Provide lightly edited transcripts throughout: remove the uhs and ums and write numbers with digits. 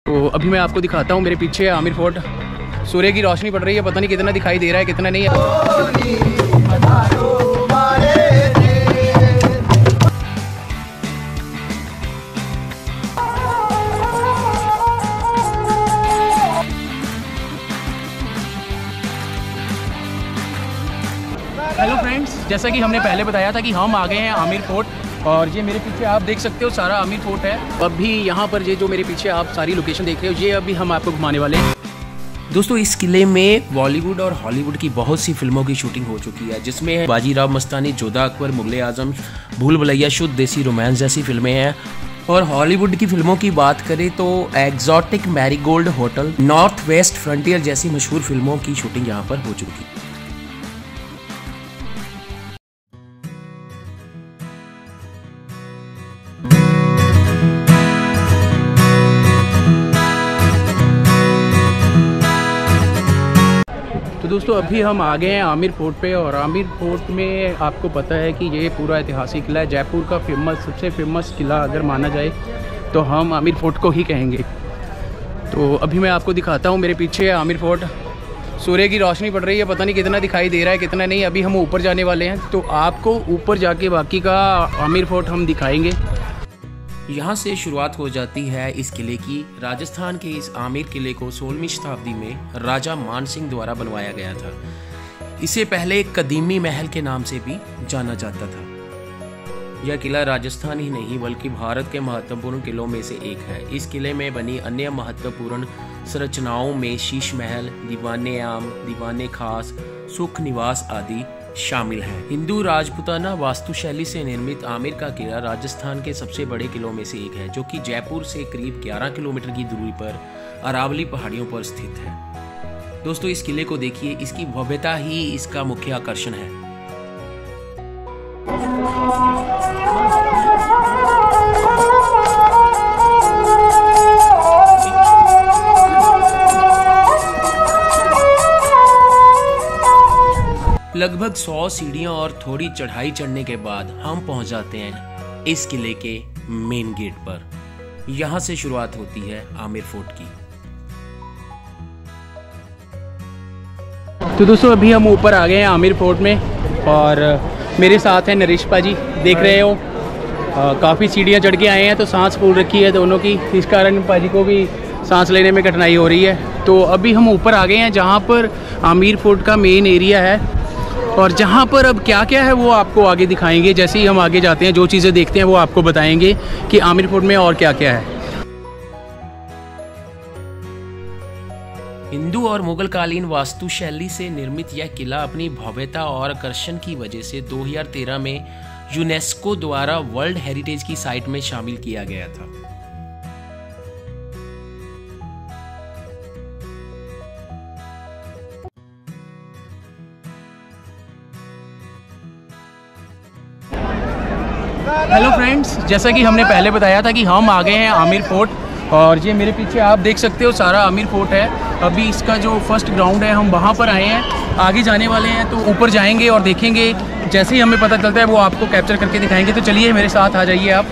तो अभी मैं आपको दिखाता हूँ, मेरे पीछे आमिर फोर्ट। सूर्य की रोशनी पड़ रही है, पता नहीं कितना दिखाई दे रहा है कितना नहीं है। हेलो फ्रेंड्स, जैसा कि हमने पहले बताया था कि हम आ गए हैं आमिर फोर्ट और ये मेरे पीछे आप देख सकते हो सारा आमिर फोर्ट है। अभी यहाँ पर ये जो मेरे पीछे आप सारी लोकेशन देख रहे हो, ये अभी हम आपको घुमाने वाले हैं। दोस्तों, इस किले में बॉलीवुड और हॉलीवुड की बहुत सी फिल्मों की शूटिंग हो चुकी है, जिसमें बाजीराव मस्तानी, जोधा अकबर, मुगले आजम, भूल भुलैया, शुद्ध देसी रोमांस जैसी फिल्में हैं। और हॉलीवुड की फिल्मों की बात करें तो exotic, marigold hotel, north west frontier जैसी मशहूर फिल्मों की शूटिंग यहाँ पर हो चुकी है। तो दोस्तों, अभी हम आ गए हैं आमिर फोर्ट पे और आमिर फोर्ट में आपको पता है कि ये पूरा ऐतिहासिक किला है, जयपुर का सबसे फेमस किला अगर माना जाए तो हम आमिर फोर्ट को ही कहेंगे। तो अभी मैं आपको दिखाता हूँ, मेरे पीछे है आमिर फोर्ट। सूर्य की रोशनी पड़ रही है, पता नहीं कितना दिखाई दे रहा है कितना नहीं। अभी हम ऊपर जाने वाले हैं, तो आपको ऊपर जाके बाकी का आमिर फोर्ट हम दिखाएंगे। यहाँ से शुरुआत हो जाती है इस किले की। राजस्थान के इस आमिर किले को 16वीं शताब्दी में राजा मान सिंह द्वारा बनवाया गया था। इसे पहले कदीमी महल के नाम से भी जाना जाता था। यह किला राजस्थान ही नहीं बल्कि भारत के महत्वपूर्ण किलों में से एक है। इस किले में बनी अन्य महत्वपूर्ण संरचनाओं में शीश महल, दीवाने आम, दीवाने खास, सुख निवास आदि शामिल हैं। हिंदू राजपूताना वास्तुशैली से निर्मित आमिर का किला राजस्थान के सबसे बड़े किलों में से एक है, जो कि जयपुर से करीब 11 किलोमीटर की दूरी पर अरावली पहाड़ियों पर स्थित है। दोस्तों, इस किले को देखिए, इसकी भव्यता ही इसका मुख्य आकर्षण है। लगभग 100 सीढ़ियां और थोड़ी चढ़ाई चढ़ने के बाद हम पहुंच जाते हैं इस किले के मेन गेट पर। यहां से शुरुआत होती है आमिर फोर्ट की। तो दोस्तों, अभी हम ऊपर आ गए हैं आमिर फोर्ट में और मेरे साथ हैं नरेश पाजी। देख रहे हो काफ़ी सीढ़ियाँ चढ़ के आए हैं, तो सांस फूल रखी है दोनों की, इस कारण पाजी को भी सांस लेने में कठिनाई हो रही है। तो अभी हम ऊपर आ गए हैं जहाँ पर आमिर फोर्ट का मेन एरिया है और जहाँ पर अब क्या क्या है वो आपको आगे दिखाएंगे। जैसे ही हम आगे जाते हैं, जो चीज़ें देखते हैं वो आपको बताएंगे कि आमिर फोर्ट में और क्या क्या है। हिंदू और मुगल कालीन वास्तुशैली से निर्मित यह किला अपनी भव्यता और आकर्षण की वजह से 2013 में यूनेस्को द्वारा वर्ल्ड हेरिटेज की साइट में शामिल किया गया था। हेलो फ्रेंड्स, जैसा कि हमने पहले बताया था कि हम आ गए हैं आमिर फोर्ट और ये मेरे पीछे आप देख सकते हो सारा आमिर फोर्ट है। अभी इसका जो फर्स्ट ग्राउंड है, हम वहाँ पर आए हैं, आगे जाने वाले हैं, तो ऊपर जाएंगे और देखेंगे। जैसे ही हमें पता चलता है वो आपको कैप्चर करके दिखाएंगे। तो चलिए मेरे साथ आ जाइए आप।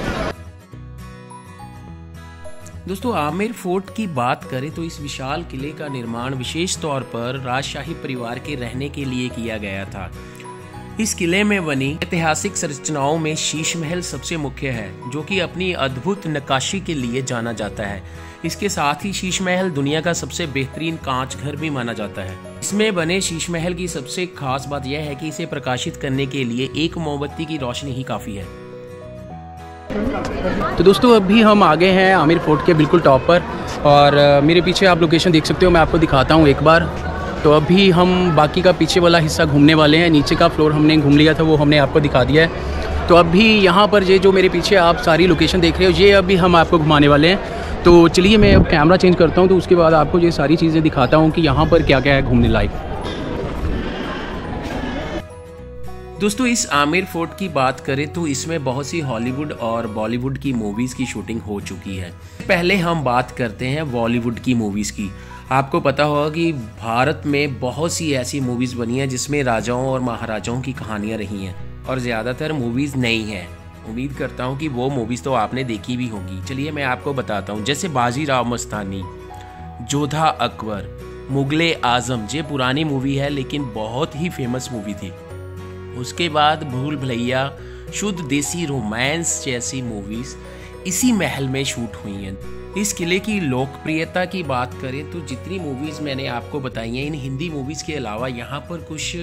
दोस्तों, आमिर फोर्ट की बात करें तो इस विशाल किले का निर्माण विशेष तौर पर राजशाही परिवार के रहने के लिए किया गया था। इस किले में बनी ऐतिहासिक संरचनाओं में शीश महल सबसे मुख्य है, जो कि अपनी अद्भुत नक्काशी के लिए जाना जाता है। इसके साथ ही शीश महल दुनिया का सबसे बेहतरीन कांच घर भी माना जाता है। इसमें बने शीश महल की सबसे खास बात यह है कि इसे प्रकाशित करने के लिए एक मोमबत्ती की रोशनी ही काफी है। तो दोस्तों, अभी हम आ गए हैं आमिर फोर्ट के बिल्कुल टॉप पर और मेरे पीछे आप लोकेशन देख सकते हो। मैं आपको दिखाता हूँ एक बार। तो अभी हम बाकी का पीछे वाला हिस्सा घूमने वाले हैं। नीचे का फ्लोर हमने घूम लिया था, वो हमने आपको दिखा दिया है। तो अभी यहाँ पर ये जो मेरे पीछे आप सारी लोकेशन देख रहे हो, ये अभी हम आपको घुमाने वाले हैं। तो चलिए मैं अब कैमरा चेंज करता हूँ, तो उसके बाद आपको ये सारी चीज़ें दिखाता हूँ कि यहाँ पर क्या क्या है घूमने लायक। दोस्तों, इस आमिर फोर्ट की बात करें तो इसमें बहुत सी हॉलीवुड और बॉलीवुड की मूवीज़ की शूटिंग हो चुकी है। पहले हम बात करते हैं बॉलीवुड की मूवीज़ की। आपको पता होगा कि भारत में बहुत सी ऐसी मूवीज़ बनी हैं जिसमें राजाओं और महाराजाओं की कहानियां रही हैं और ज़्यादातर मूवीज़ नई हैं। उम्मीद करता हूँ कि वो मूवीज़ तो आपने देखी भी होंगी। चलिए मैं आपको बताता हूँ, जैसे बाजीराव मस्तानी, जोधा अकबर, मुगले आजम, ये पुरानी मूवी है लेकिन बहुत ही फेमस मूवी थी। उसके बाद भूल भुलैया, शुद्ध देसी रोमांस जैसी मूवीज़ इसी महल में शूट हुई हैं। इस किले की लोकप्रियता की बात करें तो जितनी मूवीज़ मैंने आपको बताई हैं, इन हिंदी मूवीज़ के अलावा यहाँ पर कुछ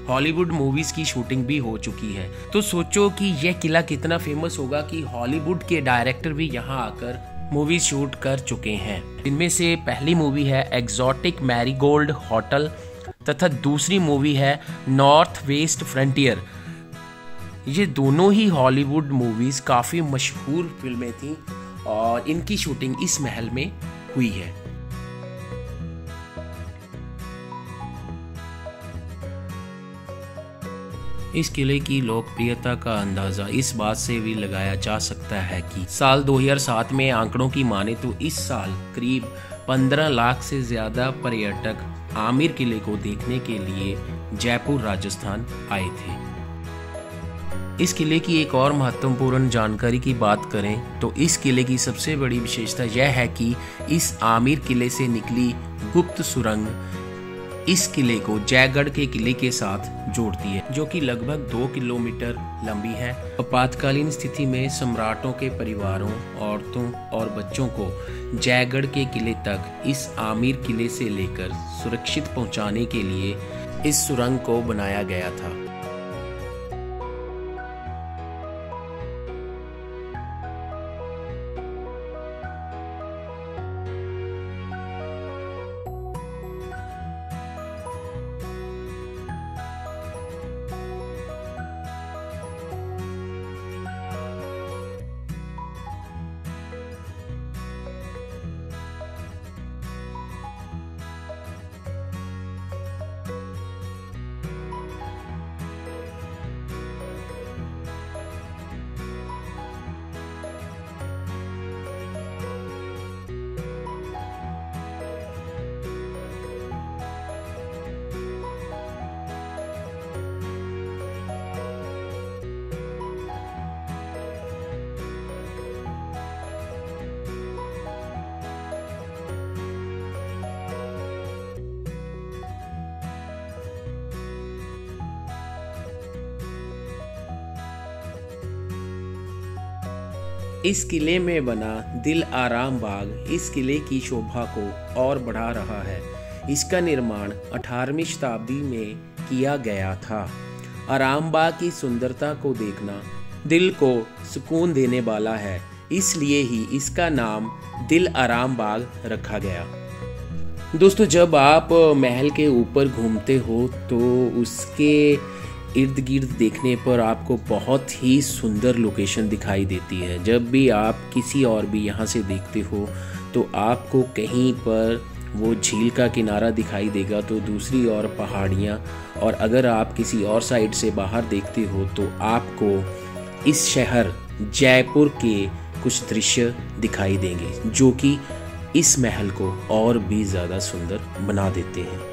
हॉलीवुड मूवीज़ की शूटिंग भी हो चुकी है। तो सोचो कि यह किला कितना फेमस होगा कि हॉलीवुड के डायरेक्टर भी यहाँ आकर मूवी शूट कर चुके हैं। इनमें से पहली मूवी है एग्जॉटिक मैरीगोल्ड होटल तथा दूसरी मूवी है नॉर्थ वेस्ट फ्रंटियर। ये दोनों ही हॉलीवुड मूवीज़ काफ़ी मशहूर फिल्में थीं और इनकी शूटिंग इस महल में हुई है। इस किले की लोकप्रियता का अंदाज़ा इस बात से भी लगाया जा सकता है कि साल 2007 में आंकड़ों की माने तो इस साल करीब 15 लाख से ज़्यादा पर्यटक आमिर किले को देखने के लिए जयपुर राजस्थान आए थे। इस किले की एक और महत्वपूर्ण जानकारी की बात करें तो इस किले की सबसे बड़ी विशेषता यह है कि इस आमिर किले से निकली गुप्त सुरंग इस किले को जयगढ़ के किले के साथ जोड़ती है, जो कि लगभग 2 किलोमीटर लंबी है। आपातकालीन स्थिति में सम्राटों के परिवारों, औरतों और बच्चों को जयगढ़ के किले तक इस आमिर किले से लेकर सुरक्षित पहुंचाने के लिए इस सुरंग को बनाया गया था। इस किले में बना दिल आराम बाग इस किले की शोभा को और बढ़ा रहा है। इसका निर्माण 18वीं शताब्दी में किया गया था। आराम बाग की सुंदरता को देखना दिल को सुकून देने वाला है, इसलिए ही इसका नाम दिल आराम बाग रखा गया। दोस्तों, जब आप महल के ऊपर घूमते हो तो उसके इर्द गिर्द देखने पर आपको बहुत ही सुंदर लोकेशन दिखाई देती है। जब भी आप किसी और भी यहाँ से देखते हो तो आपको कहीं पर वो झील का किनारा दिखाई देगा तो दूसरी ओर पहाड़ियाँ, और अगर आप किसी और साइड से बाहर देखते हो तो आपको इस शहर जयपुर के कुछ दृश्य दिखाई देंगे जो कि इस महल को और भी ज़्यादा सुंदर बना देते हैं।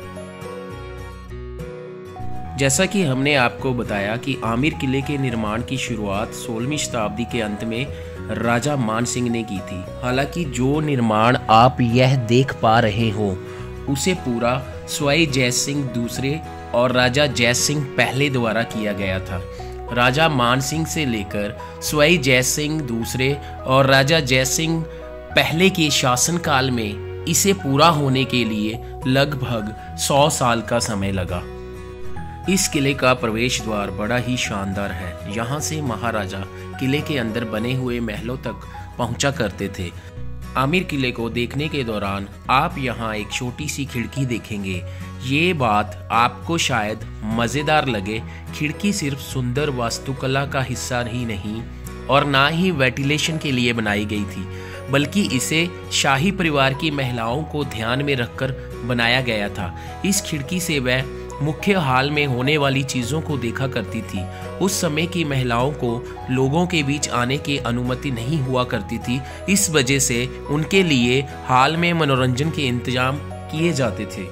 जैसा कि हमने आपको बताया कि आमिर किले के निर्माण की शुरुआत 16वीं शताब्दी के अंत में राजा मान सिंह ने की थी। हालांकि जो निर्माण आप यह देख पा रहे हो उसे पूरा सवाई जय सिंह दूसरे और राजा जय सिंह पहले द्वारा किया गया था। राजा मान सिंह से लेकर सवाई जय सिंह दूसरे और राजा जय सिंह पहले के शासनकाल में इसे पूरा होने के लिए लगभग 100 साल का समय लगा। इस किले का प्रवेश द्वार बड़ा ही शानदार है। यहाँ से महाराजा किले के अंदर बने हुए महलों तक पहुँचा करते थे। आमिर किले को देखने के दौरान आप यहाँ एक छोटी सी खिड़की देखेंगे। ये बात आपको शायद मज़ेदार लगे। खिड़की सिर्फ सुंदर वास्तुकला का हिस्सा ही नहीं और ना ही वेंटिलेशन के लिए बनाई गई थी, बल्कि इसे शाही परिवार की महिलाओं को ध्यान में रखकर बनाया गया था। इस खिड़की से वह मुख्य हाल में होने वाली चीज़ों को देखा करती थी। उस समय की महिलाओं को लोगों के बीच आने की अनुमति नहीं हुआ करती थी, इस वजह से उनके लिए हाल में मनोरंजन के इंतजाम किए जाते थे।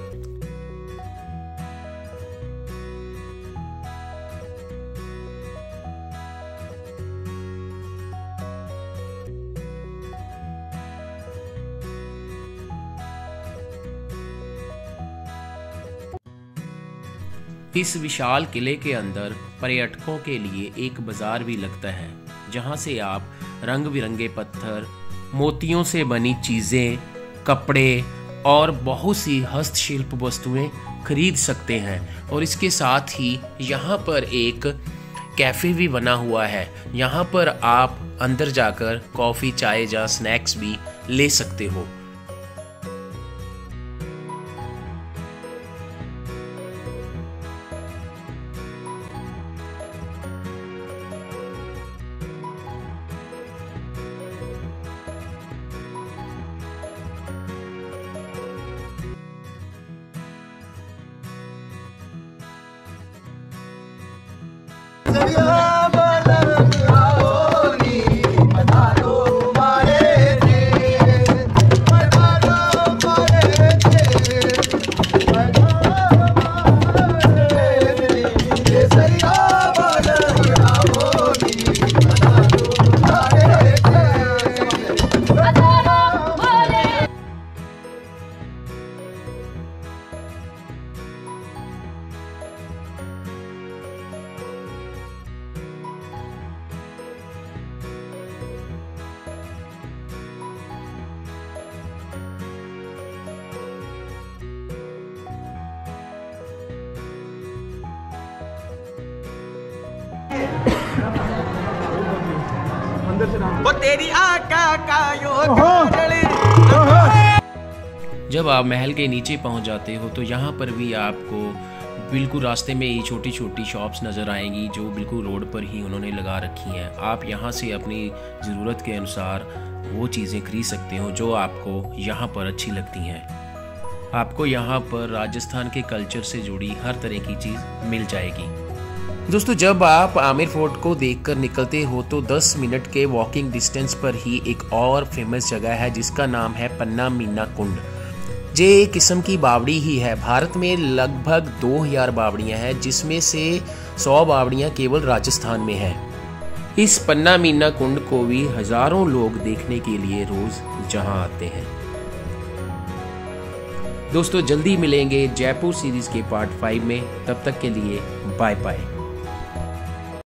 इस विशाल किले के अंदर पर्यटकों के लिए एक बाजार भी लगता है, जहां से आप रंग बिरंगे पत्थर, मोतियों से बनी चीज़ें, कपड़े और बहुत सी हस्तशिल्प वस्तुएं खरीद सकते हैं। और इसके साथ ही यहाँ पर एक कैफ़े भी बना हुआ है। यहाँ पर आप अंदर जाकर कॉफ़ी, चाय या स्नैक्स भी ले सकते हो। तेरी आका का जब आप महल के नीचे पहुंच जाते हो तो यहाँ पर भी आपको बिल्कुल रास्ते में ही छोटी छोटी शॉप्स नज़र आएंगी, जो बिल्कुल रोड पर ही उन्होंने लगा रखी हैं। आप यहाँ से अपनी ज़रूरत के अनुसार वो चीज़ें खरीद सकते हो जो आपको यहाँ पर अच्छी लगती हैं। आपको यहाँ पर राजस्थान के कल्चर से जुड़ी हर तरह की चीज़ मिल जाएगी। दोस्तों, जब आप आमिर फोर्ट को देखकर निकलते हो तो 10 मिनट के वॉकिंग डिस्टेंस पर ही एक और फेमस जगह है जिसका नाम है पन्ना मीना कुंड। ये एक किस्म की बावड़ी ही है। भारत में लगभग 2000 बावड़ियाँ हैं, जिसमें से 100 बावड़ियाँ केवल राजस्थान में हैं। इस पन्ना मीना कुंड को भी हजारों लोग देखने के लिए रोज जहां आते हैं। दोस्तों, जल्दी मिलेंगे जयपुर सीरीज के पार्ट 5 में। तब तक के लिए बाय बाय।